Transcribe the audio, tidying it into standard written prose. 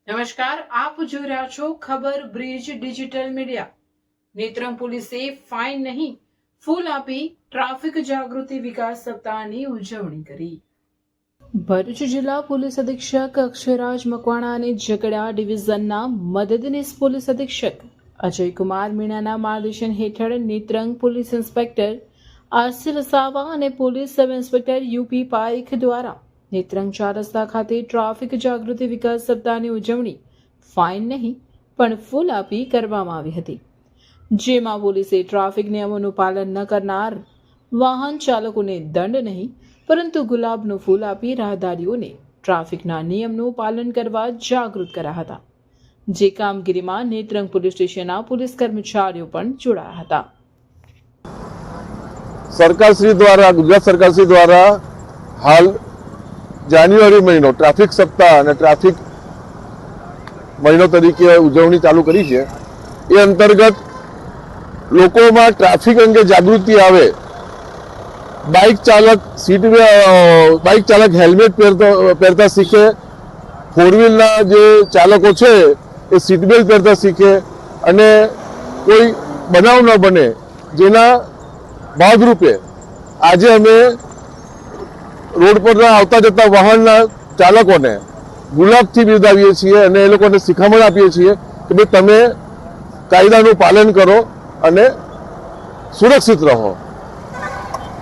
નમસ્કાર, આપ જોઈ રહ્યા છો ખબર બ્રિજ ડિજિટલ મીડિયા। નેત્રંગ પોલીસે ફાઇન નહીં ફૂલ આપી ટ્રાફિક જાગૃતિ વિકાસ સપ્તાહની ઉજવણી કરી। ભરૂચ જિલ્લા પોલીસ અધિક્ષક અક્ષયરાજ મકવાણા અને ઝઘડા ડિવિઝનના મદદનીશ પોલીસ અધિક્ષક અજયકુમાર મીણાના માર્ગદર્શન હેઠળ Netrang police inspector RC Vasava અને police sub inspector UP Parekh દ્વારા નેત્રંગ 4 રસ્તા ખાતે ટ્રાફિક જાગૃતિ વિકાસ સપ્તાહની ઉજવણી ફાઇન નહીં પણ ફૂલ આપી કરવામાં આવી હતી, જેમાં પોલીસે ટ્રાફિક નિયમોનું પાલન ન કરનાર વાહન ચાલકોને દંડ નહીં પરંતુ ગુલાબનું ફૂલ આપી રાહદારીઓને ટ્રાફિકના નિયમનું પાલન કરવા જાગૃત કર્યા હતા। જે કામગીરીમાં નેત્રંગ પોલીસ સ્ટેશનના પોલીસ કર્મચારીઓ પણ જોડાયા હતા। સરકારશ્રી દ્વારા ગુજરાત સરકારશ્રી દ્વારા હાલ જાન્યુઆરી મહિનો ટ્રાફિક સપ્તાહ અને ટ્રાફિક મહિનો તરીકે ઉજવણી ચાલુ કરી છે। એ અંતર્ગત લોકોમાં ટ્રાફિક અંગે જાગૃતિ આવે, બાઇક ચાલક હેલ્મેટ પહેરતા શીખે, ફોર વ્હીલના જે ચાલકો છે એ સીટ બેલ્ટ પહેરતા શીખે અને કોઈ બનાવ ન બને, જેના ભાગરૂપે આજે અમે રોડ પરના આવતા જતા વાહનના ચાલકોને ગુલાબથી બિરદાવીએ છીએ અને એ લોકોને શિખામણ આપીએ છીએ કે ભાઈ તમે કાયદાનું પાલન કરો અને સુરક્ષિત રહો।